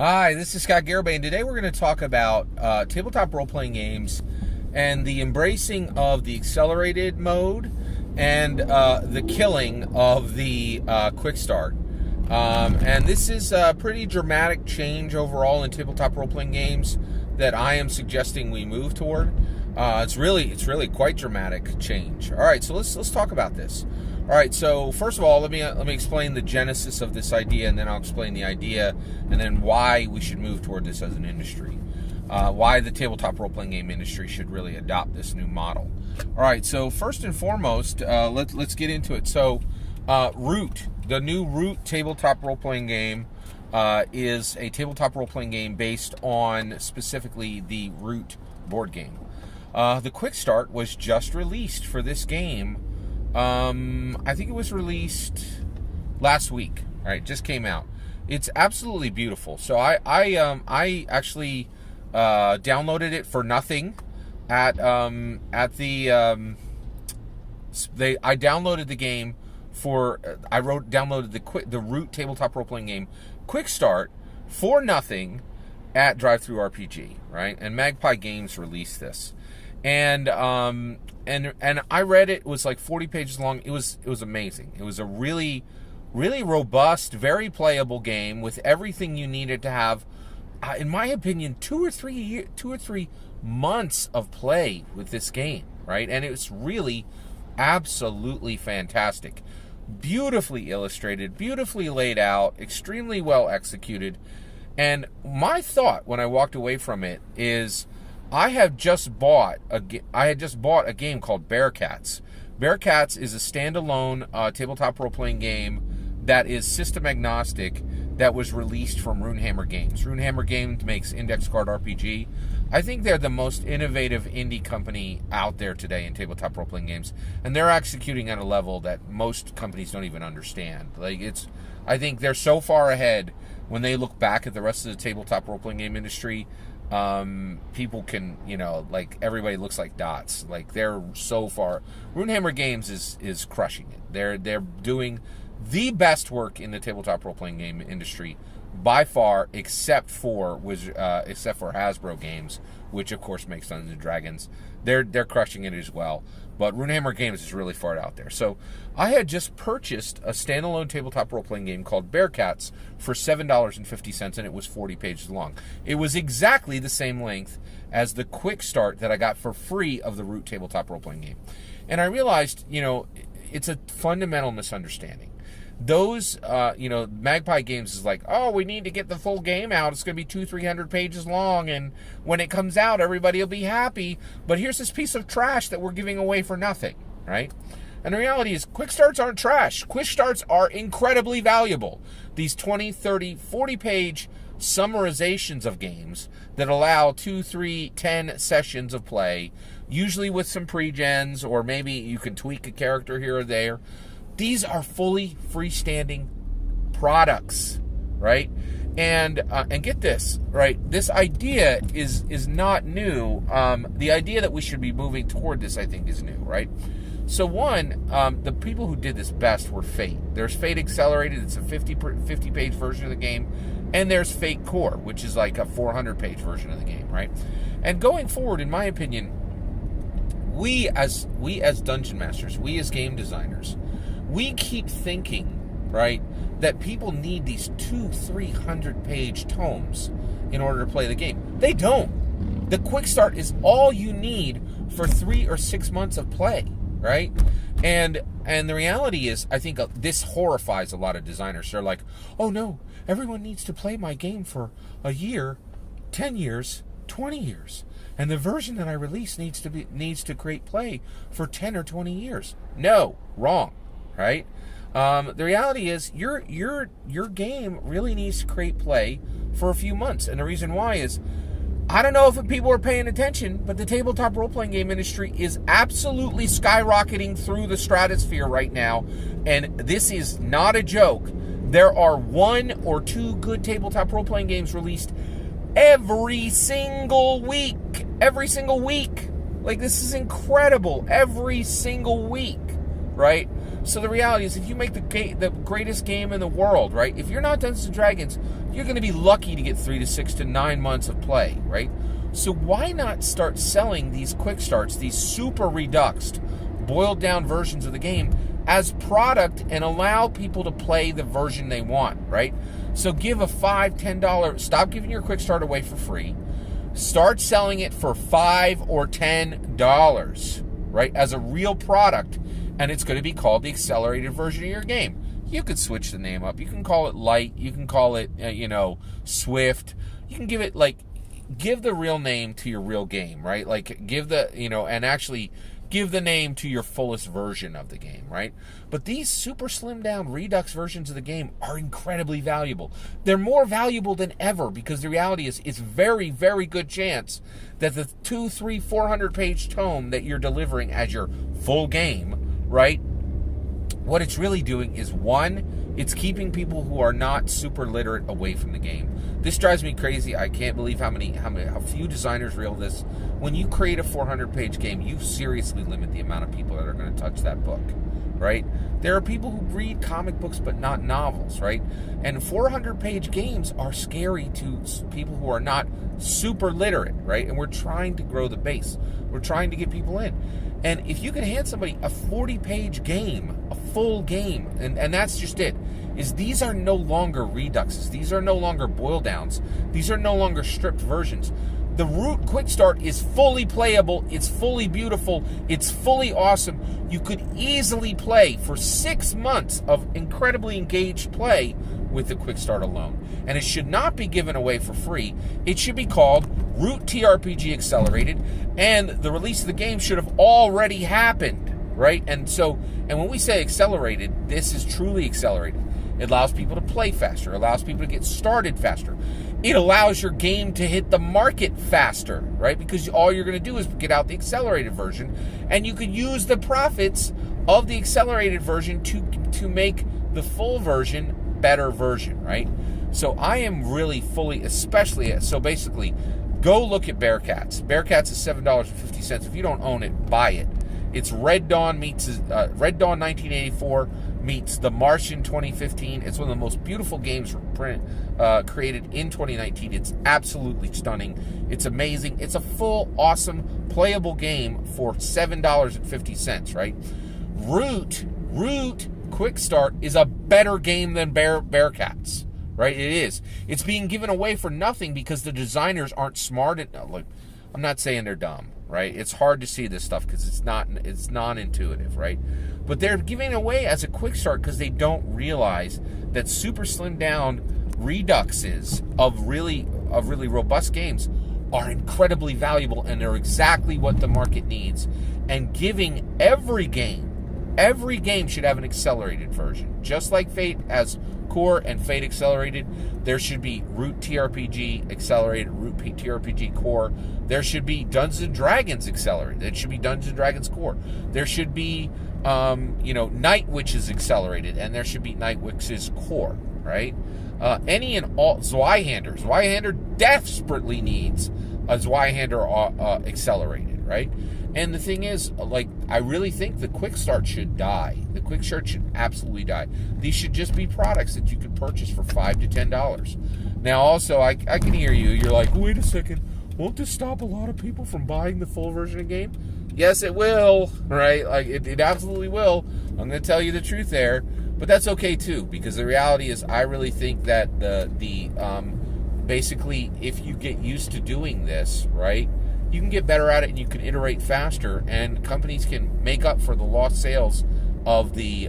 Hi, this is Scott Garibay, and today we're going to talk about tabletop role-playing games and the embracing of the accelerated mode and the killing of the quick start. And this is a pretty dramatic change overall in tabletop role-playing games that I am suggesting we move toward. It's really quite dramatic change. All right, so let's talk about this. All right, so first of all, let me explain the genesis of this idea, and then I'll explain the idea, and then why we should move toward this as an industry. Why the tabletop role-playing game industry should really adopt this new model. All right, so first and foremost, let's get into it. So, Root, the new Root tabletop role-playing game, is a tabletop role-playing game based on specifically the Root board game. The Quick Start was just released for this game. I think it was released last week. All right, just came out. It's absolutely beautiful. So I actually downloaded it for nothing I downloaded the game for downloaded the Root tabletop role playing game Quick Start for nothing at TTRPG, right? And Magpie Games released this. And I read it. It was like 40 pages long. It was amazing. It was a really robust, very playable game with everything you needed to have. In my opinion, 2 or 3 months of play with this game, right? And it's really absolutely fantastic. Beautifully illustrated, beautifully laid out, extremely well executed. And my thought when I walked away from it is, I had just bought a game called Bearcats. Bearcats is a standalone tabletop role-playing game that is system agnostic that was released from Runehammer Games. Runehammer Games makes index card RPG. I think they're the most innovative indie company out there today in tabletop role-playing games, and they're executing at a level that most companies don't even understand. I think they're so far ahead when they look back at the rest of the tabletop role-playing game industry. People can, everybody looks like dots. Like, they're so far. Runehammer Games is crushing it. They're doing the best work in the tabletop role-playing game industry by far, except for Hasbro Games, which of course makes Dungeons and Dragons. They're crushing it as well. But Runehammer Games is really far out there. So I had just purchased a standalone tabletop role-playing game called Bearcats for $7.50, and it was 40 pages long. It was exactly the same length as the Quick Start that I got for free of the Root tabletop role-playing game. And I realized, it's a fundamental misunderstanding. Those, Magpie Games is like, oh, we need to get the full game out. It's going to be 200-300 pages long, and when it comes out, everybody will be happy. But here's this piece of trash that we're giving away for nothing, right? And the reality is, Quick Starts aren't trash. Quick Starts are incredibly valuable. These 20, 30, 40-page summarizations of games that allow 2, 3, 10 sessions of play, usually with some pre-gens, or maybe you can tweak a character here or there. These are fully freestanding products, right? And get this, right? This idea is not new. The idea that we should be moving toward this, I think, is new, right? So one, the people who did this best were Fate. There's Fate Accelerated. It's a 50-page version of the game. And there's Fate Core, which is like a 400-page version of the game, right? And going forward, in my opinion, we as dungeon masters, we as game designers, we keep thinking, right, that people need these 200-300 page tomes in order to play the game. They don't. The Quick Start is all you need for 3 or 6 months of play, right? And the reality is, I think this horrifies a lot of designers. They're like, oh no, everyone needs to play my game for a year, 10 years, 20 years. And the version that I release needs to create play for 10 or 20 years. No, wrong. Right? The reality is your game really needs to create play for a few months. And the reason why is, I don't know if people are paying attention, but the tabletop role-playing game industry is absolutely skyrocketing through the stratosphere right now. And this is not a joke. There are 1 or 2 good tabletop role-playing games released every single week. Every single week. Like, this is incredible. Every single week. Right? So the reality is, if you make the greatest game in the world, right? If you're not Dungeons and Dragons, you're going to be lucky to get 3 to 6 to 9 months of play, right? So why not start selling these quick starts, these super reduxed, boiled down versions of the game as product and allow people to play the version they want, right? So give a $5, $10, stop giving your quick start away for free. Start selling it for $5 or $10, right? As a real product, and it's going to be called the accelerated version of your game. You could switch the name up. You can call it Light. You can call it, Swift. You can give it, give the real name to your real game, right? Like, give the, and actually give the name to your fullest version of the game, right? But these super slimmed down Redux versions of the game are incredibly valuable. They're more valuable than ever because the reality is it's very, very good chance that the 200, 300, 400 page tome that you're delivering as your full game, right? What it's really doing is, one, it's keeping people who are not super literate away from the game. This drives me crazy. I can't believe how few designers realize this. When you create a 400-page game, you seriously limit the amount of people that are going to touch that book, right? There are people who read comic books but not novels, right? And 400-page games are scary to people who are not super literate, right? And we're trying to grow the base. We're trying to get people in. And if you can hand somebody a 40-page game, a full game, and that's just it, is these are no longer reduxes. These are no longer boil downs. These are no longer stripped versions. The Root Quick Start is fully playable. It's fully beautiful. It's fully awesome. You could easily play for 6 months of incredibly engaged play with the Quick Start alone. And it should not be given away for free. It should be called Root TRPG Accelerated, and the release of the game should have already happened, right? And when we say accelerated, this is truly accelerated. It allows people to play faster. It allows people to get started faster. It allows your game to hit the market faster, right? Because all you're going to do is get out the accelerated version, and you could use the profits of the accelerated version to make the full version better version, right? So I am really fully, so basically, go look at Bearcats. Bearcats is $7.50. If you don't own it, buy it. It's Red Dawn 1984 meets The Martian 2015. It's one of the most beautiful games created in 2019. It's absolutely stunning. It's amazing. It's a full, awesome, playable game for $7.50, right? Root Quick Start is a better game than Bearcats, right? It is. It's being given away for nothing because the designers aren't smart enough. Like, I'm not saying they're dumb, right? It's hard to see this stuff because it's non-intuitive, right? But they're giving it away as a quick start because they don't realize that super slimmed down reduxes of really robust games are incredibly valuable, and they're exactly what the market needs. And giving every game should have an accelerated version. Just like Fate has Core and Fate Accelerated, there should be Root TRPG Accelerated, Root TRPG Core. There should be Dungeons & Dragons Accelerated. It should be Dungeons & Dragons Core. There should be, Night Witches Accelerated, and there should be Night Witches Core, right? Any and all, Zweihander. Zweihander desperately needs a Zweihander Accelerated, right? And the thing is, I really think the Quick Start should die. The Quick Start should absolutely die. These should just be products that you can purchase for $5 to $10. Now, also, I can hear you. You're like, wait a second. Won't this stop a lot of people from buying the full version of the game? Yes, it will, right? It absolutely will. I'm going to tell you the truth there. But that's okay, too, because the reality is I really think that basically, if you get used to doing this, right, you can get better at it and you can iterate faster, and companies can make up for the lost sales of the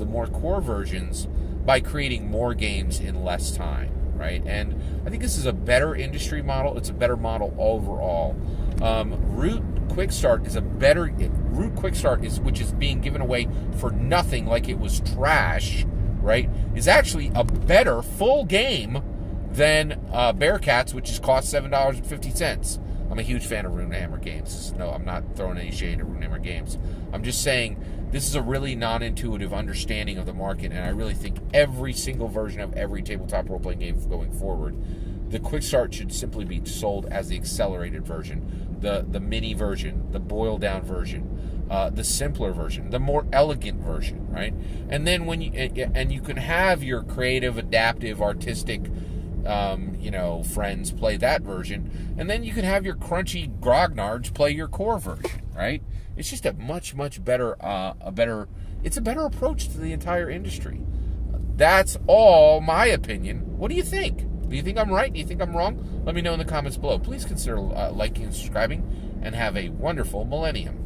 more core versions by creating more games in less time, right? And I think this is a better industry model. It's a better model overall. Root Quick Start, which is being given away for nothing like it was trash, right, is actually a better full game than Bearcats, which cost $7.50. I'm I'm a huge fan of Runehammer games. No, I'm not throwing any shade at Runehammer games. I'm just saying this is a really non-intuitive understanding of the market, and I really think every single version of every tabletop role-playing game going forward, the Quick Start should simply be sold as the accelerated version, the mini version, the boiled-down version, the simpler version, the more elegant version, right? And then when you can have your creative, adaptive, artistic, friends play that version, and then you can have your crunchy grognards play your core version, right? It's just a much better, it's a better approach to the entire industry. That's all my opinion. What do you think? Do you think I'm right? Do you think I'm wrong? Let me know in the comments below. Please consider liking and subscribing, and have a wonderful millennium.